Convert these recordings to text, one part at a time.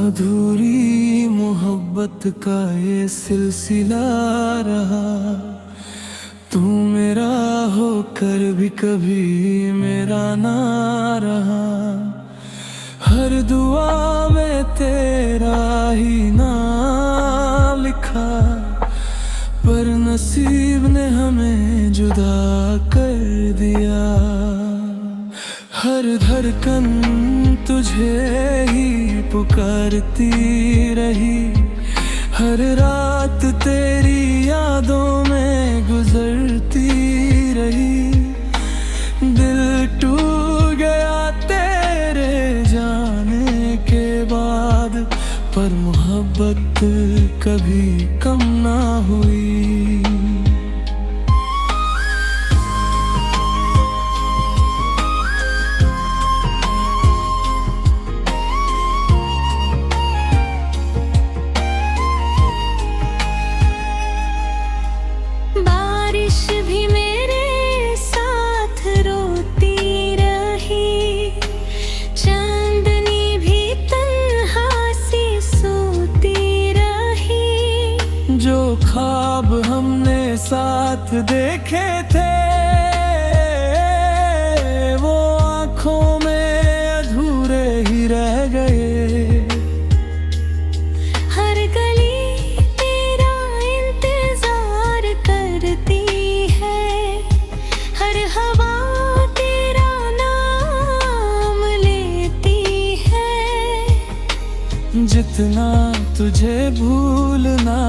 अधूरी मोहब्बत का ये सिलसिला रहा। तू मेरा होकर भी कभी मेरा ना रहा। हर दुआ में तेरा ही नाम लिखा, पर नसीब ने हमें जुदा कर दिया। हर धड़कन तुझे ही पुकारती रही, हर रात तेरी यादों में गुजरती रही। दिल टूट गया तेरे जाने के बाद, पर मोहब्बत कभी कम ना हुई। जो ख्वाब हमने साथ देखे थे, वो आँखों में अधूरे ही रह गए। हर गली तेरा इंतजार करती है, हर हवा तेरा नाम लेती है। जितना तुझे भूलना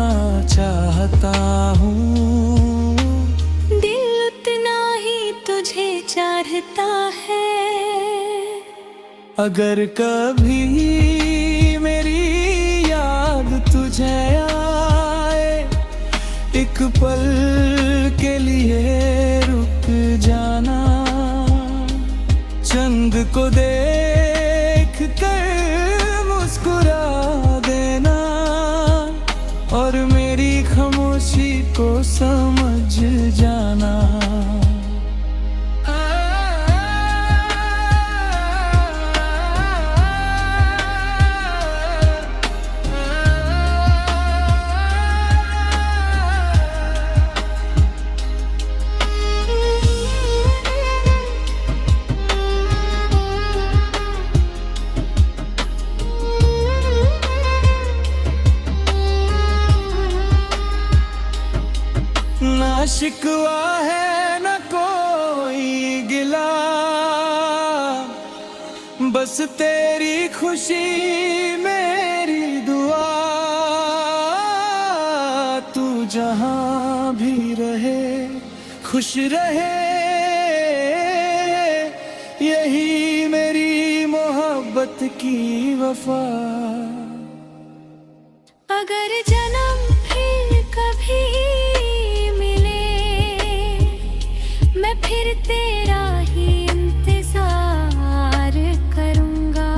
चाहता हूँ, दिल उतना ही तुझे चाहता है। अगर कभी मेरी याद तुझे आए, एक पल के लिए रुक जाना। चंद को देख कर मुस्कुरा देना, और मेरी खामोशी को समझ जाना। ना शिकवा है न कोई गिला, बस तेरी खुशी मेरी दुआ। तू जहां भी रहे खुश रहे, यही मेरी मोहब्बत की वफा। अगर जन्म फिर कभी मैं फिर तेरा ही इंतजार करूंगा।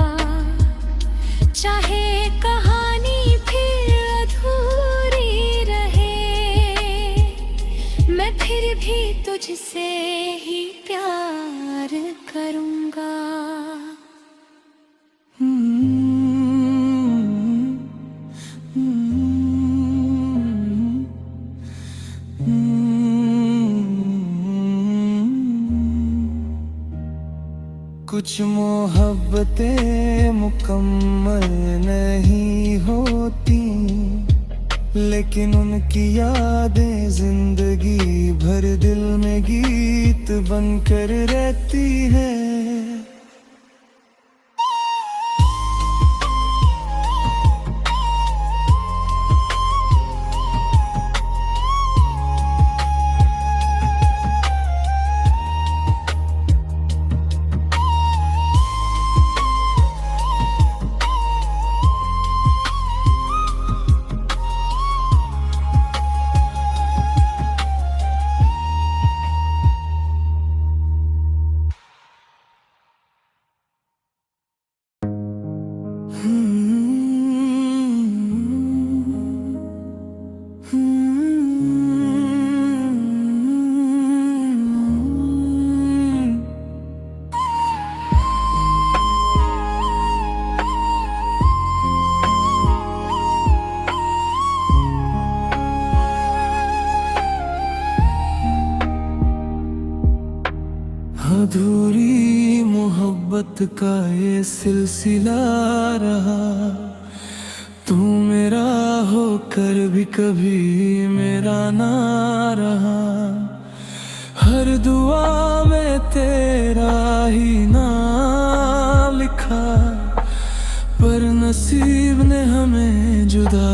चाहे कहानी फिर अधूरी रहे, मैं फिर भी तुझसे ही प्यार करूंगा। कुछ मोहब्बतें मुकम्मल नहीं होती, लेकिन उनकी यादें जिंदगी भर दिल में गीत बनकर रहती हैं। अधूरी मोहब्बत का ये सिलसिला रहा। तू मेरा होकर भी कभी मेरा ना रहा। हर दुआ में तेरा ही नाम लिखा, पर नसीब ने हमें जुदा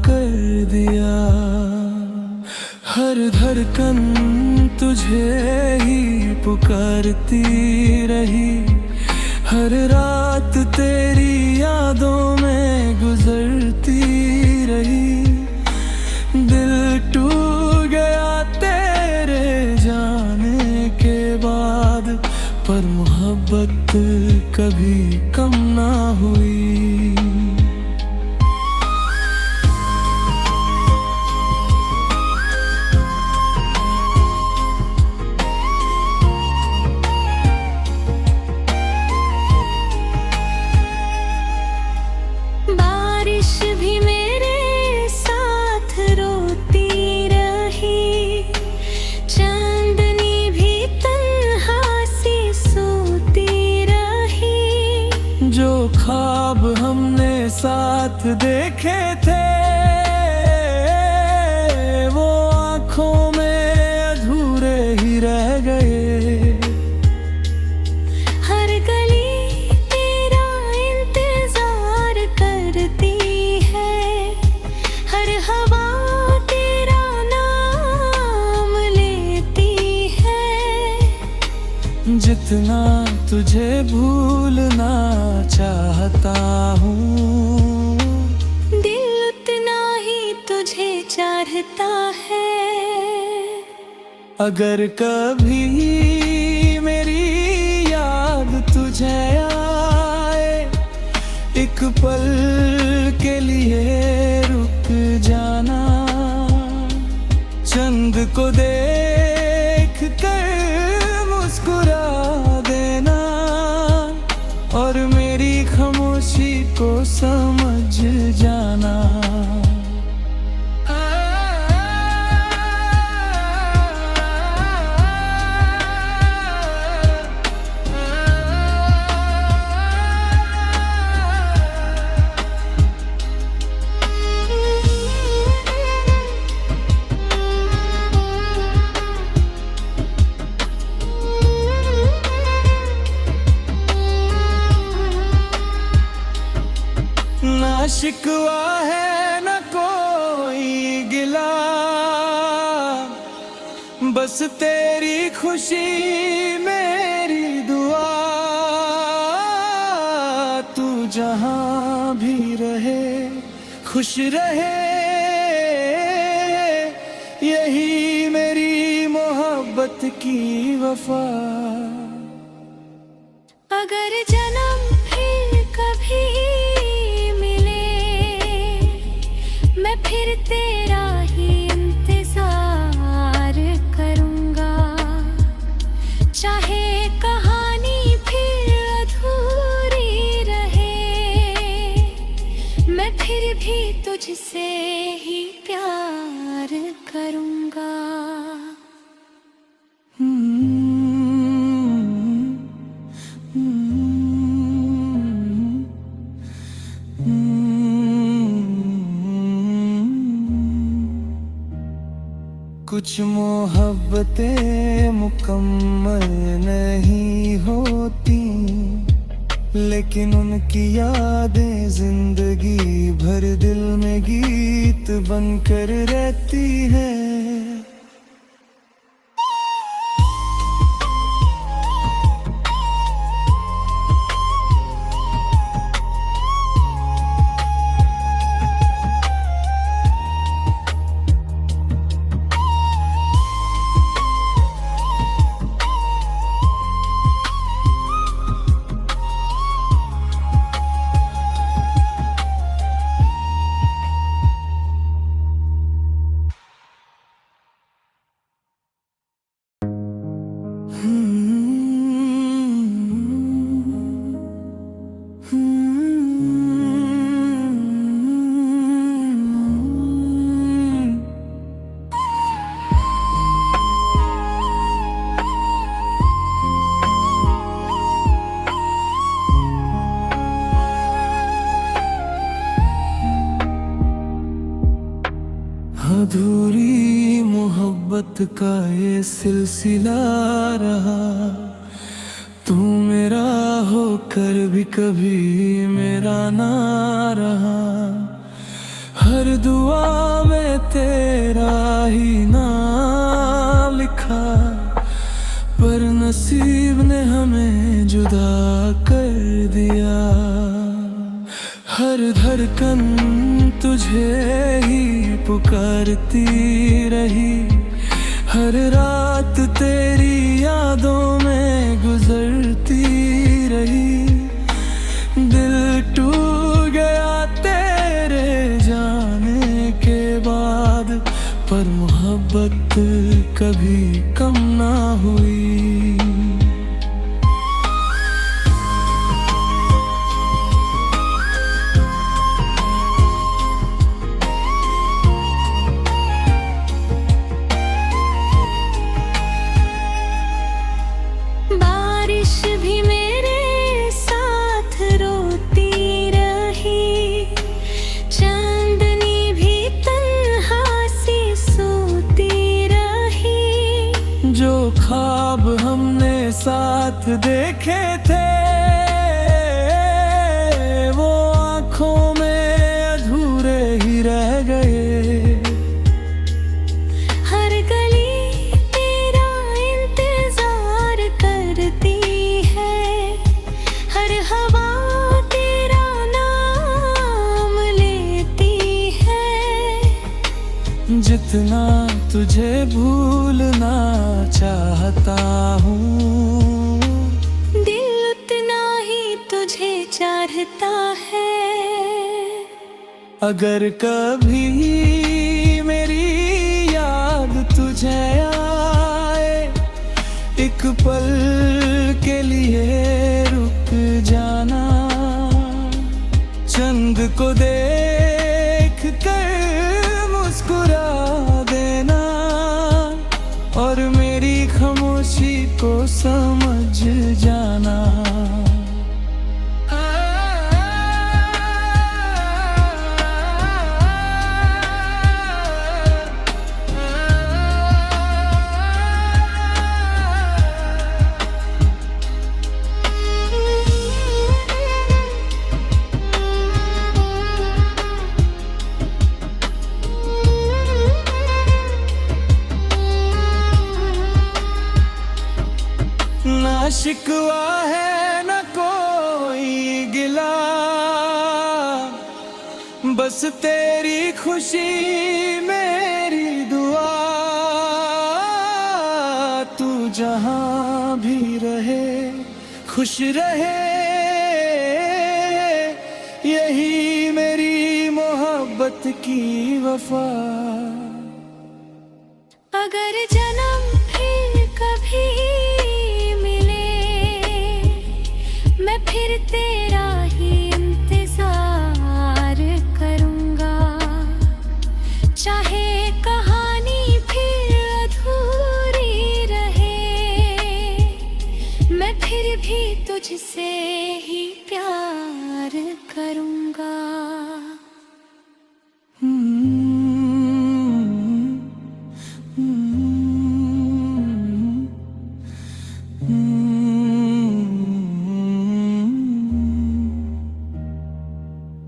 कर दिया। हर धड़कन तुझे ही पुकारती रही, हर रात तेरी यादों में गुजरती रही। दिल टूट गया तेरे जाने के बाद, पर मोहब्बत कभी कम ना हुई। बारिश भी मेरे साथ रोती रही, चांदनी भी तन्हा सी सोती रही। जो ख्वाब हमने साथ देखे थे, वो आँखों में अधूरे ही रह गए। हर गली तेरा इंतजार करती है, हर हवा तेरा नाम लेती है। जितना तुझे भूलना चाहता हूँ, दिल उतना ही तुझे चाहता है। अगर कभी मेरी याद तुझे आए, एक पल के लिए रुक जाना। चंद को देख कर मुस्कुरा देना, और मेरी खामोशी को समझ जाना। ना शिकवा है न कोई गिला, बस तेरी खुशी मेरी दुआ। तू जहां भी रहे खुश रहे, यही मेरी मोहब्बत की वफा। अगर जन्म फिर कभी मैं फिर तेरा ही इंतजार करूंगा। चाहे कहानी फिर अधूरी रहे, मैं फिर भी तुझसे ही प्यार करूंगा। कुछ मोहब्बतें मुकम्मल नहीं होती, लेकिन उनकी यादें जिंदगी भर दिल में गीत बनकर रहती है। अधूरी मोहब्बत का ये सिलसिला रहा। तू मेरा होकर भी कभी मेरा ना रहा। हर दुआ में तेरा ही नाम लिखा, पर नसीब ने हमें जुदा कर दिया। हर धड़कन तुझे ही पुकारती रही, हर रात तेरी यादों में गुजरती रही। दिल टूट गया तेरे जाने के बाद, पर मोहब्बत कभी कम ना हुई। बारिश भी मेरे साथ रोती रही, चांदनी भी तन्हा सी सोती रही। जो ख्वाब हमने साथ देखे थे, वो आँखों में अधूरे ही रह गए। हर गली तेरा इंतजार करती है, हर हवा तेरा नाम लेती है। जितना तुझे भूलना चाहता हूँ, दिल उतना ही तुझे चाहता है। अगर कभी मेरी याद तुझे आए, एक पल के लिए रुक जाना। चंद को देख कर मुस्कुरा देना, और मेरी खामोशी को समझ जाना। ना शिकवा है न कोई गिला, बस तेरी खुशी मेरी दुआ। तू जहां भी रहे खुश रहे, यही मेरी मोहब्बत की वफा। अगर जन्म फिर कभी मैं फिर तेरा ही इंतजार करूंगा। चाहे कहानी फिर अधूरी रहे, मैं फिर भी तुझसे ही प्यार करूंगा।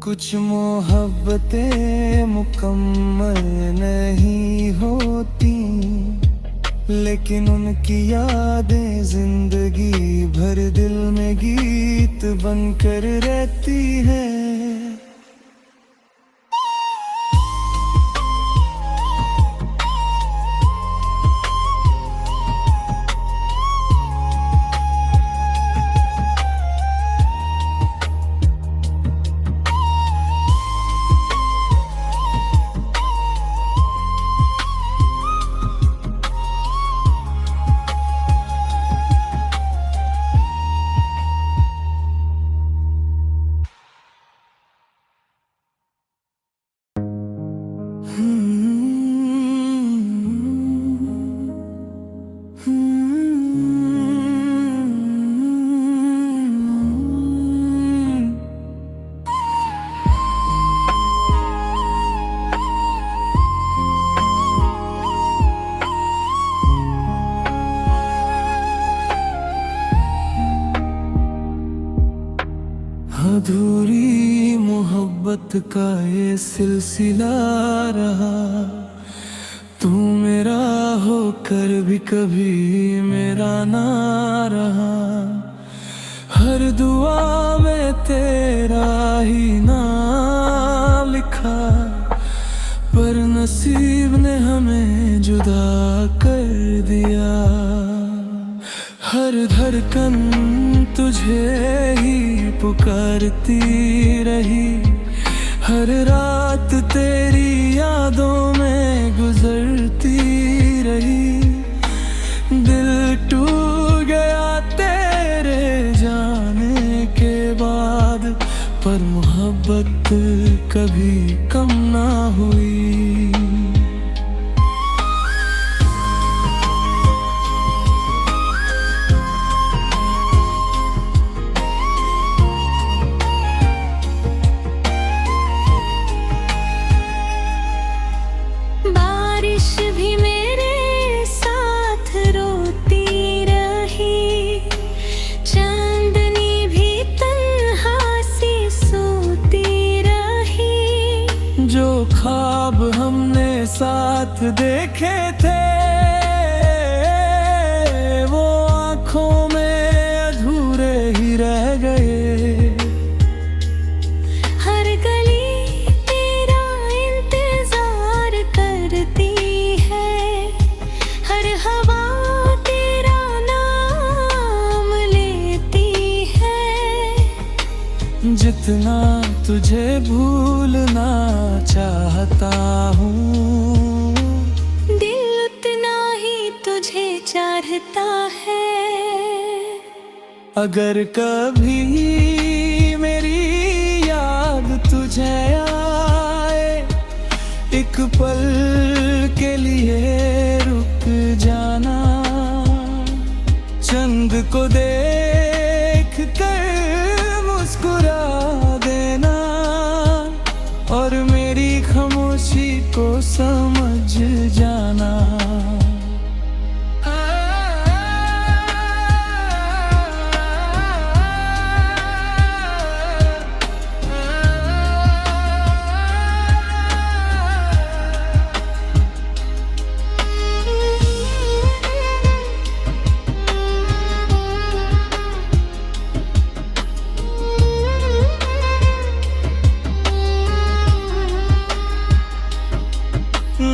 कुछ मोहब्बतें मुकम्मल नहीं होती, लेकिन उनकी यादें जिंदगी भर दिल में गीत बनकर रहती है। मोहब्बत का ये सिलसिला रहा। तू मेरा होकर भी कभी मेरा ना रहा। हर दुआ में तेरा ही नाम लिखा, पर नसीब ने हमें जुदा कर दिया। हर धड़कन तुझे ही पुकारती रही, हर रात तेरी यादों में गुजरती रही। दिल टूट गया तेरे जाने के बाद, पर मोहब्बत कभी कम ना हुई। बारिश भी मेरे साथ रोती रही, चांदनी भी तन्हा सी सोती रही। जो ख्वाब हमने साथ देखे थे, वो आँखों में अधूरे ही रह गए। हर गली तेरा इंतजार करती है, हर हवा तेरा नाम लेती है। जितना तुझे भूलना चाहता हूँ, दिल उतना ही तुझे चाहता है। अगर कभी मेरी याद तुझे आए, एक पल के लिए रुक जाना। चंद को देख कर मुस्कुरा देना, और मेरी खामोशी को समझ जाना।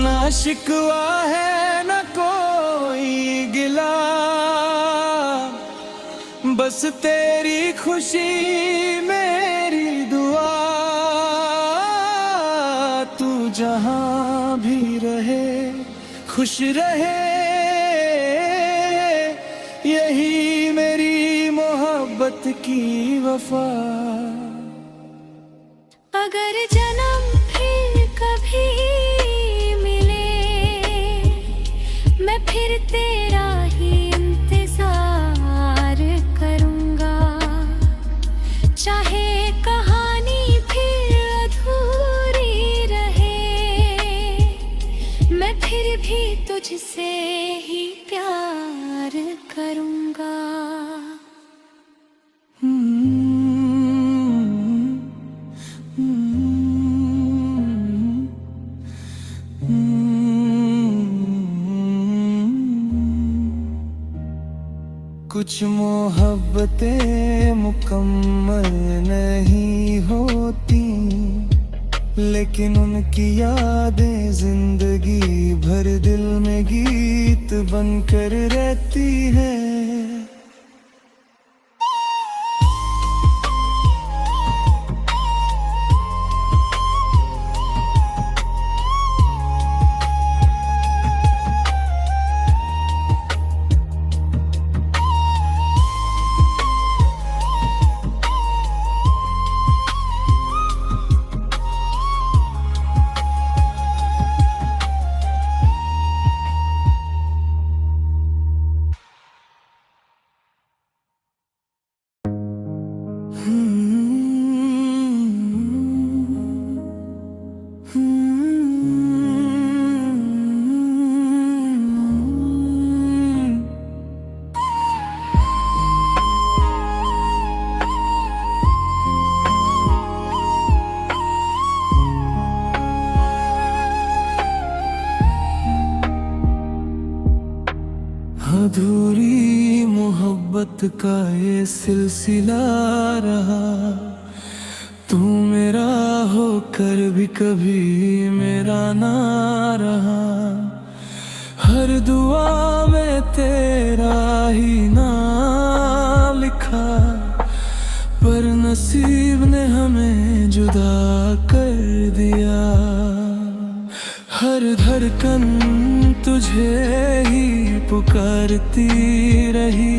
ना शिकवा है न कोई गिला, बस तेरी खुशी मेरी दुआ। तू जहाँ भी रहे खुश रहे, यही मेरी मोहब्बत की वफा। अगर जन्म फिर कभी मैं फिर तेरा ही इंतजार करूंगा। चाहे कहानी फिर अधूरी रहे, मैं फिर भी तुझसे ही प्यार करूंगा। कुछ मोहब्बतें मुकम्मल नहीं होती, लेकिन उनकी यादें जिंदगी भर दिल में गीत बनकर रहती है। अधूरी मोहब्बत का ये सिलसिला रहा। तू मेरा होकर भी कभी मेरा ना रहा। हर दुआ में तेरा ही नाम लिखा, पर नसीब ने हमें जुदा कर दिया। हर धड़कन तुझे ही पुकारती रही,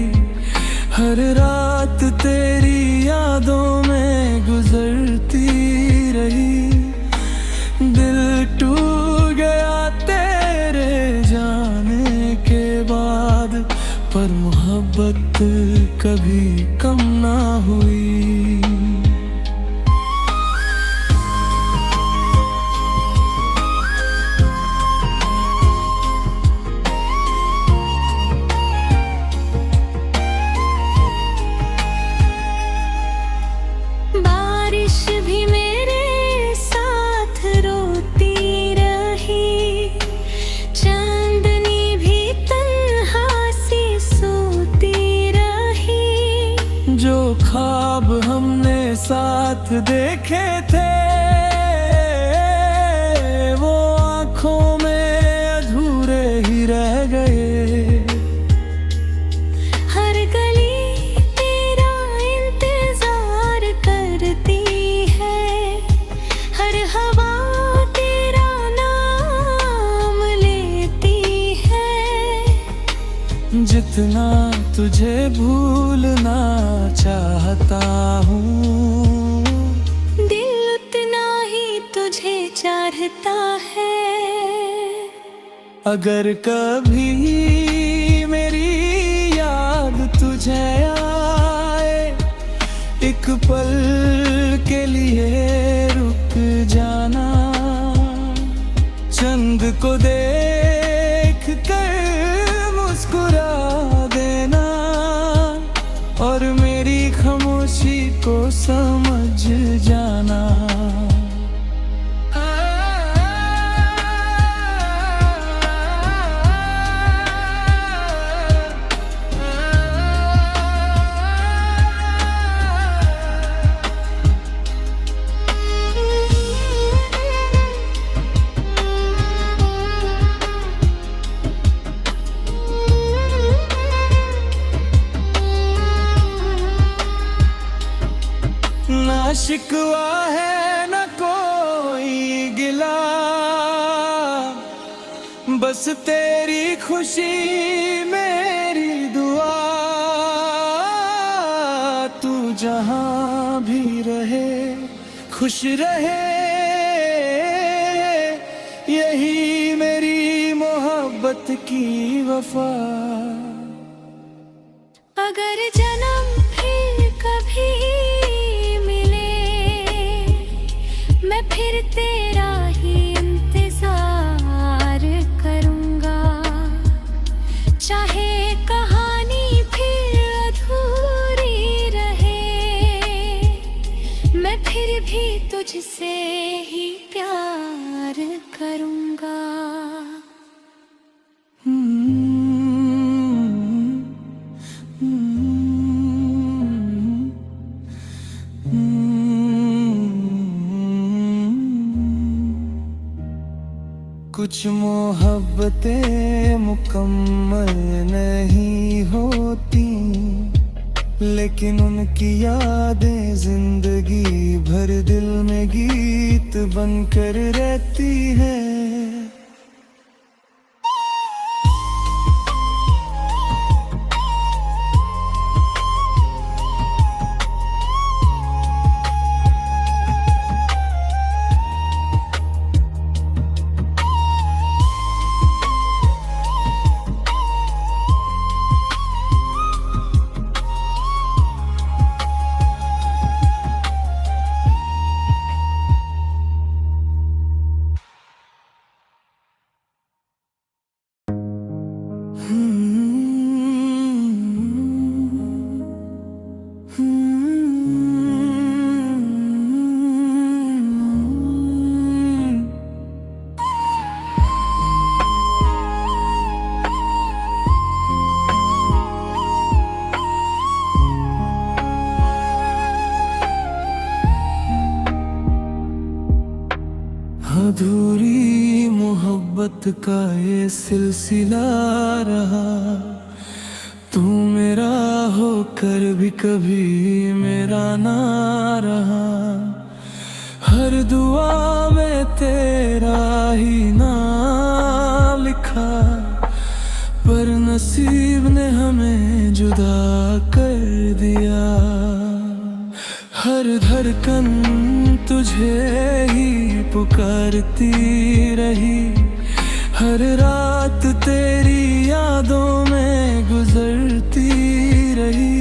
हर रात तेरी यादों में गुजरती रही। दिल टूट गया तेरे जाने के बाद, पर मोहब्बत कभी कम ना हुई। बारिश भी मेरे साथ रोती रही, चांदनी भी तन्हा सी सोती रही। जो ख्वाब हमने साथ देखे थे, वो आँखों में अधूरे ही रह गए। हर गली तेरा इंतजार करती है, हर हवा तेरा नाम लेती है। जितना तुझे भूलना चाहता हूँ, दिल उतना ही तुझे चाहता है। अगर कभी मेरी याद तुझे आए, एक पल के लिए रुक जाना। चंद को देख कर मुस्कुरा देना, और मेरी खामोशी को समझ जाना। ना शिकवा है न कोई गिला, बस तेरी खुशी मेरी दुआ। तू जहां भी रहे खुश रहे, यही मेरी मोहब्बत की वफा। अगर जन्म फिर कभी मैं फिर तेरा ही इंतजार करूंगा। चाहे कहानी फिर अधूरी रहे, मैं फिर भी तुझसे ही प्यार करूंगा। कुछ मोहब्बतें मुकम्मल नहीं होती, लेकिन उनकी यादें जिंदगी भर दिल में गीत बनकर रहती हैं। का ये सिलसिला रहा। तू मेरा होकर भी कभी मेरा ना रहा। हर दुआ में तेरा ही नाम लिखा, पर नसीब ने हमें जुदा कर दिया। हर धड़कन तुझे ही पुकारती रही, हर रात तेरी यादों में गुजरती रही।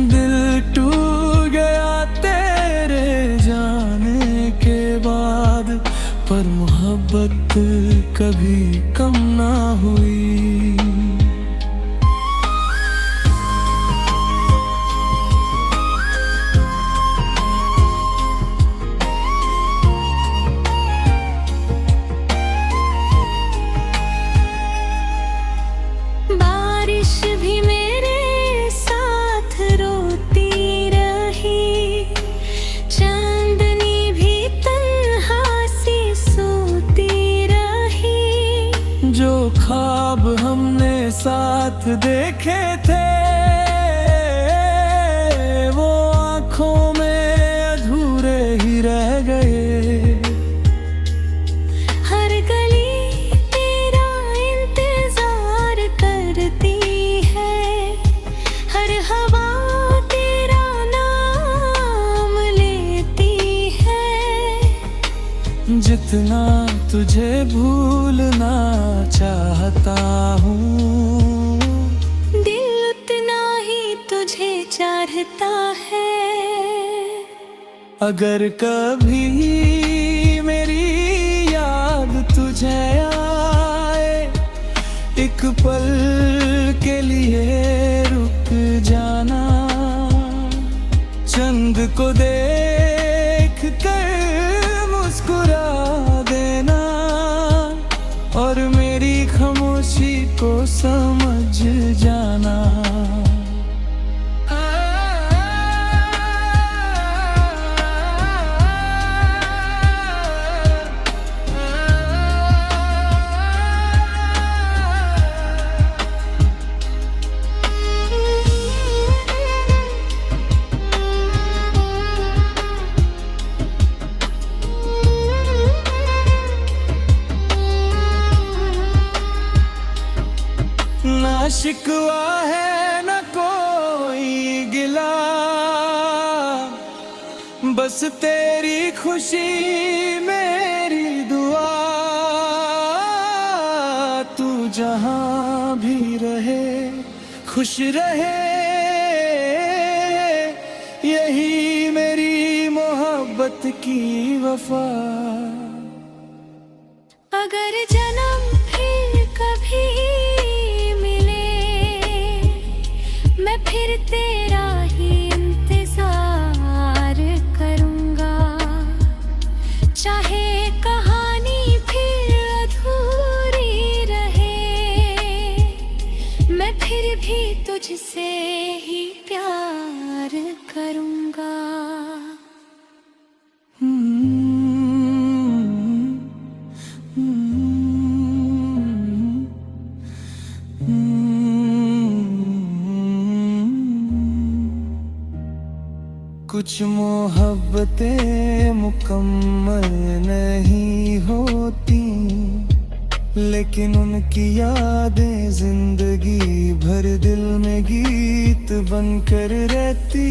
दिल टूट गया तेरे जाने के बाद, पर मोहब्बत कभी कम ना हुई। बारिश भी मेरे साथ रोती रही, चांदनी भी तन्हा सी सोती रही। जो ख्वाब हमने साथ देखे थे, वो आँखों में अधूरे ही रह गए। हर गली तेरा इंतजार करती है, हर हवा तेरा नाम लेती है। जितना तुझे भूलना चाहता हूँ, दिल उतना ही तुझे चाहता है। अगर कभी मेरी याद तुझे आए, एक पल के लिए रुक जाना। चंद को देख कर मुस्कुरा देना, और मेरी खामोशी को समझ जाना। ना शिकवा है न कोई गिला, बस तेरी खुशी मेरी दुआ। तू जहां भी रहे खुश रहे, यही मेरी मोहब्बत की वफा। अगर जन्म फिर कभी मैं फिर तेरा ही इंतजार करूंगा। चाहे कहानी फिर अधूरी रहे, मैं फिर भी तुझसे ही प्यार करूंगा। कुछ मोहब्बतें मुकम्मल नहीं होती, लेकिन उनकी यादें जिंदगी भर दिल में गीत बनकर रहती।